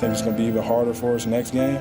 think it's going to be even harder for us next game,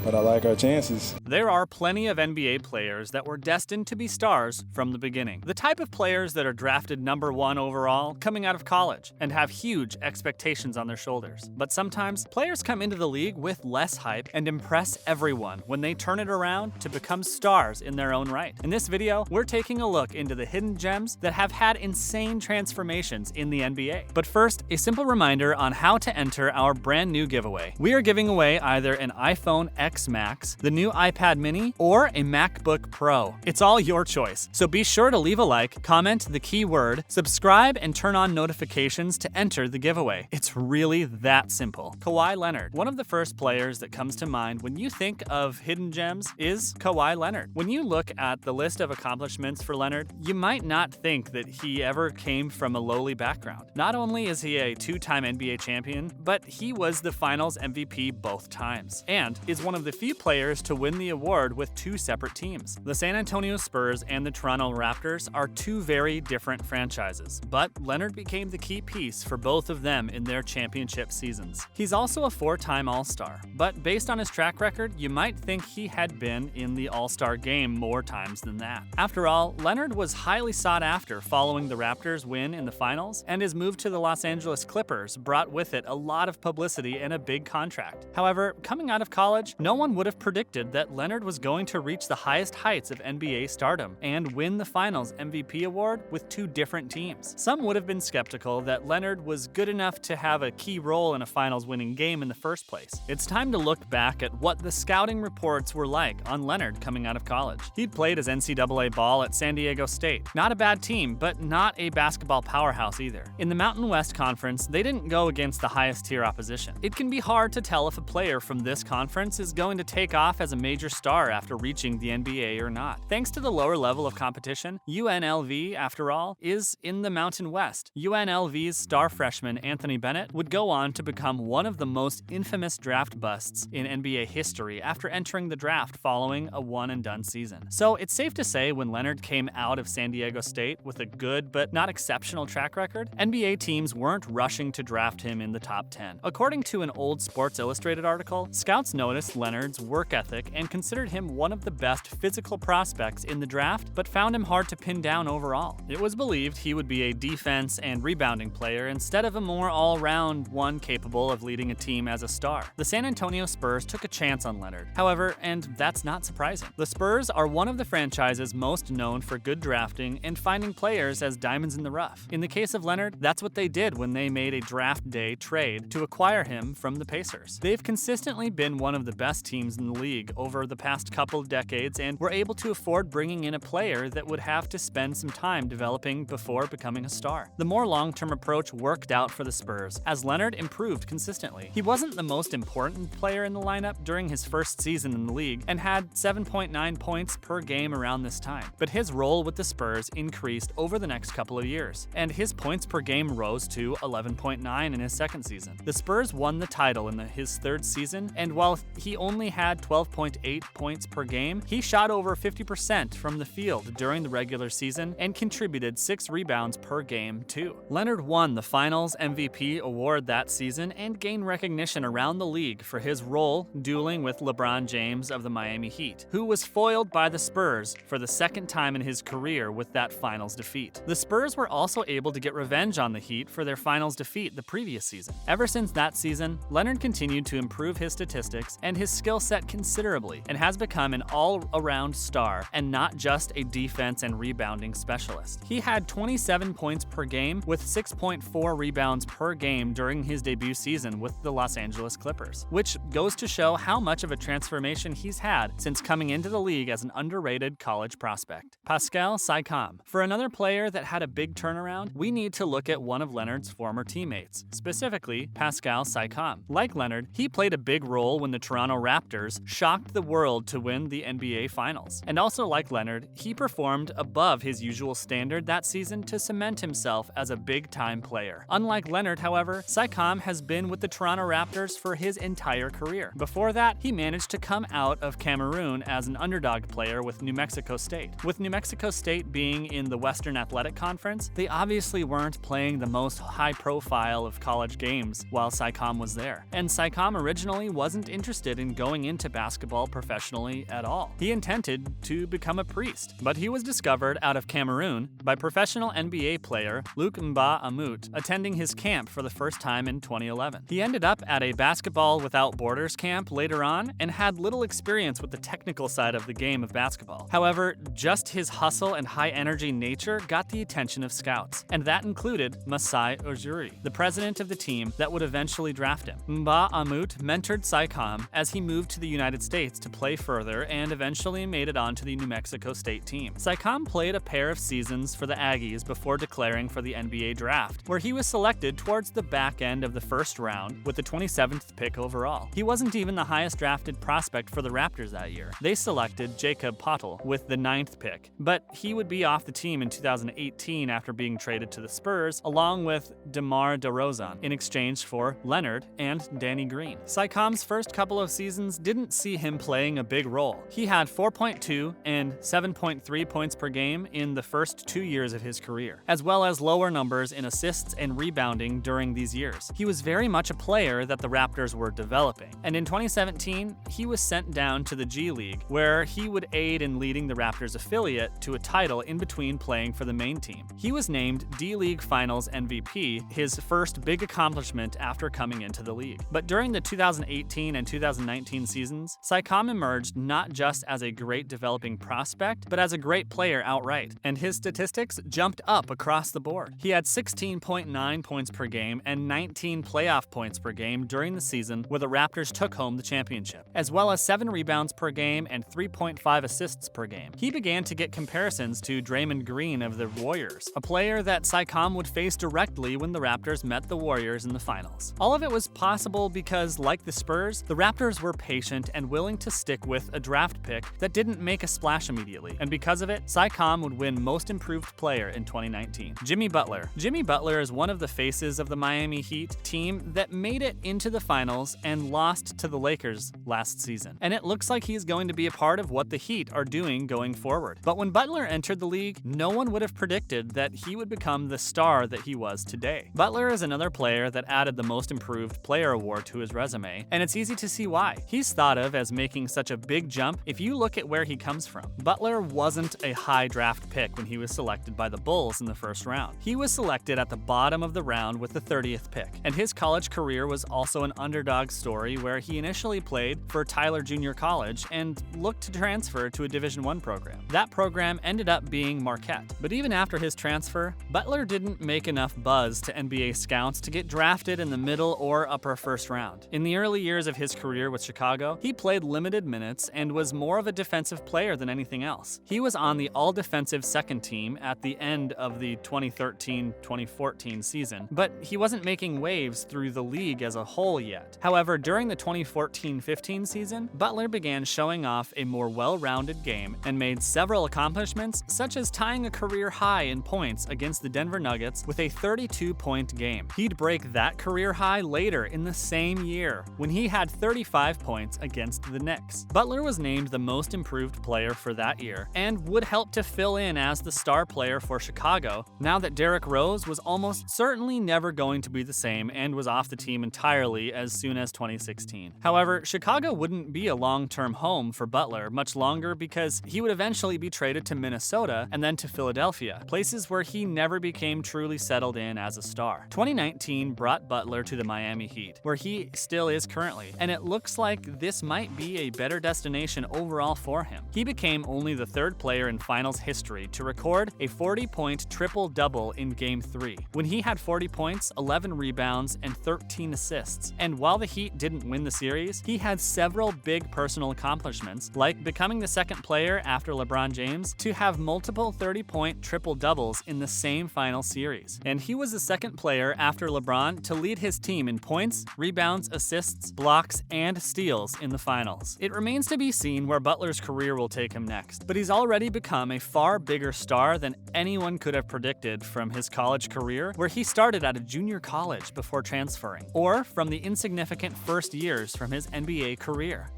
but I like our chances. There are plenty of NBA players that were destined to be stars from the beginning. The type of players that are drafted #1 overall coming out of college and have huge expectations on their shoulders. But sometimes players come into the league with less hype and impress everyone when they turn it around to become stars in their own right. In this video, we're taking a look into the hidden gems that have had insane transformations in the NBA. But first, a simple reminder on how to enter our brand new giveaway. We are giving away either an iPhone X Max, the new iPad mini, or a MacBook Pro. It's all your choice, so be sure to leave a like, comment the keyword, subscribe, and turn on notifications to enter the giveaway. It's really that simple. Kawhi Leonard. One of the first players that comes to mind when you think of hidden gems is Kawhi Leonard. When you look at the list of accomplishments for Leonard, you might not think that he ever came from a lowly background. Not only is he a two-time NBA champion, but he was the Finals MVP both times, and is one of the few players to win the award with two separate teams. The San Antonio Spurs and the Toronto Raptors are two very different franchises, but Leonard became the key piece for both of them in their championship seasons. He's also a four-time All-Star, but based on his track record, you might think he had been in the All-Star game more times than that. After all, Leonard was highly sought after following the Raptors' win in the finals, and his move to the Los Angeles Clippers brought with it a lot of publicity and a big contract. However, coming out of college, no one would have predicted that Leonard was going to reach the highest heights of NBA stardom and win the Finals MVP award with two different teams. Some would have been skeptical that Leonard was good enough to have a key role in a Finals winning game in the first place. It's time to look back at what the scouting reports were like on Leonard coming out of college. He'd played his NCAA ball at San Diego State. Not a bad team, but not a basketball powerhouse either. In the Mountain West Conference, they didn't go against the highest tier opposition. It can be hard to tell if a player from this conference is going to take off as a major star after reaching the NBA or not. Thanks to the lower level of competition, UNLV, after all, is in the Mountain West. UNLV's star freshman Anthony Bennett would go on to become one of the most infamous draft busts in NBA history after entering the draft following a one-and-done season. So it's safe to say when Leonard came out of San Diego State with a good but not exceptional track record, NBA teams weren't rushing to draft him in the top 10. According to an old Sports Illustrated article, scouts noticed Leonard's work ethic and considered him one of the best physical prospects in the draft, but found him hard to pin down overall. It was believed he would be a defense and rebounding player instead of a more all-round one capable of leading a team as a star. The San Antonio Spurs took a chance on Leonard. However, and that's not surprising, the Spurs are one of the franchises most known for good drafting and finding players as diamonds in the rough. In the case of Leonard, that's what they did when they made a draft day trade to acquire him from the Pacers. They've consistently been one of the best teams in the league over the past couple of decades and were able to afford bringing in a player that would have to spend some time developing before becoming a star. The more long-term approach worked out for the Spurs, as Leonard improved consistently. He wasn't the most important player in the lineup during his first season in the league and had 7.9 points per game around this time, but his role with the Spurs increased over the next couple of years, and his points per game rose to 11.9 in his second season. The Spurs won the title in his third season, and while he only had 12.8 points per game, he shot over 50% from the field during the regular season and contributed 6 rebounds per game too. Leonard won the Finals MVP award that season and gained recognition around the league for his role dueling with LeBron James of the Miami Heat, who was foiled by the Spurs for the second time in his career with that Finals defeat. The Spurs were also able to get revenge on the Heat for their Finals defeat the previous season. Ever since that season, Leonard continued to improve his statistics and his skill set considerably and has become an all-around star and not just a defense and rebounding specialist. He had 27 points per game with 6.4 rebounds per game during his debut season with the Los Angeles Clippers, which goes to show how much of a transformation he's had since coming into the league as an underrated college prospect. Pascal Siakam. For another player that had a big turnaround, we need to look at one of Leonard's former teammates, specifically Pascal Siakam. Like Leonard, he played a big role when the Toronto Raptors shocked the world to win the NBA Finals. And also like Leonard, he performed above his usual standard that season to cement himself as a big-time player. Unlike Leonard, however, Siakam has been with the Toronto Raptors for his entire career. Before that, he managed to come out of Cameroon as an underdog player with New Mexico State. With New Mexico State being in the Western Athletic Conference, they obviously weren't playing the most high-profile of college games while Siakam was there. And Siakam originally wasn't interested in going into basketball professionally at all. He intended to become a priest, but he was discovered out of Cameroon by professional NBA player Luc Mbah a Moute attending his camp for the first time in 2011. He ended up at a Basketball Without Borders camp later on and had little experience with the technical side of the game of basketball. However, just his hustle and high-energy nature got the attention of scouts, and that included Masai Ujiri, the president of the team that would eventually draft him. Mbah a Moute mentored Siakam as he moved to the United States to play further and eventually made it onto the New Mexico State team. Siakam played a pair of seasons for the Aggies before declaring for the NBA draft, where he was selected towards the back end of the first round with the 27th pick overall. He wasn't even the highest drafted prospect for the Raptors that year. They selected Jacob Poeltl with the 9th pick, but he would be off the team in 2018 after being traded to the Spurs, along with DeMar DeRozan, in exchange for Leonard and Danny Green. Siakam's first couple of seasons didn't see him playing a big role. He had 4.2 and 7.3 points per game in the first 2 years of his career, as well as lower numbers in assists and rebounding during these years. He was very much a player that the Raptors were developing, and in 2017, he was sent down to the G League, where he would aid in leading the Raptors affiliate to a title in between playing for the main team. He was named D-League Finals MVP, his first big accomplishment after coming into the league. But during the 2018 and 2019 seasons, Siakam emerged not just as a great developing prospect, but as a great player outright, and his statistics jumped up across the board. He had 16.9 points per game and 19 playoff points per game during the season where the Raptors took home the championship, as well as 7 rebounds per game and 3.5 assists per game. He began to get comparisons to Draymond Green of the Warriors, a player that Siakam would face directly when the Raptors met the Warriors in the finals. All of it was possible because, like the Spurs, the Raptors were patient and willing to stick with a draft pick that didn't make a splash immediately, and because of it, Siakam would win Most Improved Player in 2019. Jimmy Butler. Jimmy Butler is one of the faces of the Miami Heat team that made it into the finals and lost to the Lakers last season, and it looks like he's going to be a part of what the Heat are doing going forward. But when Butler entered the league, no one would have predicted that he would become the star that he was today. Butler is another player that added the Most Improved Player award to his resume, and it's easy to see why. He's thought of as making such a big jump if you look at where he comes from. Butler wasn't a high draft pick when he was selected by the Bulls in the first round. He was selected at the bottom of the round with the 30th pick, and his college career was also an underdog story where he initially played for Tyler Junior College and looked to transfer to a Division I program. That program ended up being Marquette, but even after his transfer, Butler didn't make enough buzz to NBA scouts to get drafted in the middle or upper first round. In the early years of his career with Chicago, he played limited minutes and was more of a defensive player than anything else. He was on the all-defensive second team at the end of the 2013-2014 season, but he wasn't making waves through the league as a whole yet. However, during the 2014-15 season, Butler began showing off a more well-rounded game and made several accomplishments, such as tying a career high in points against the Denver Nuggets with a 32-point game. He'd break that career high later in the same year when he had 35 points against the Knicks. Butler was named the Most Improved Player for that year and would help to fill in as the star player for Chicago now that Derrick Rose was almost certainly never going to be the same and was off the team entirely as soon as 2016. However, Chicago wouldn't be a long-term home for Butler much longer because he would eventually be traded to Minnesota and then to Philadelphia, places where he never became truly settled in as a star. 2019 brought Butler to the Miami Heat, where he still is currently, and it looks like this might be a better destination overall for him. He became only the third player in finals history to record a 40-point triple-double in Game 3, when he had 40 points, 11 rebounds, and 13 assists. And while the Heat didn't win the series, he had several big personal accomplishments, like becoming the second player after LeBron James to have multiple 30-point triple-doubles in the same final series. And he was the second player after LeBron to lead his team in points, rebounds, assists, blocks, and steals steals in the finals. It remains to be seen where Butler's career will take him next, but he's already become a far bigger star than anyone could have predicted from his college career, where he started at a junior college before transferring, or from the insignificant first years from his NBA career.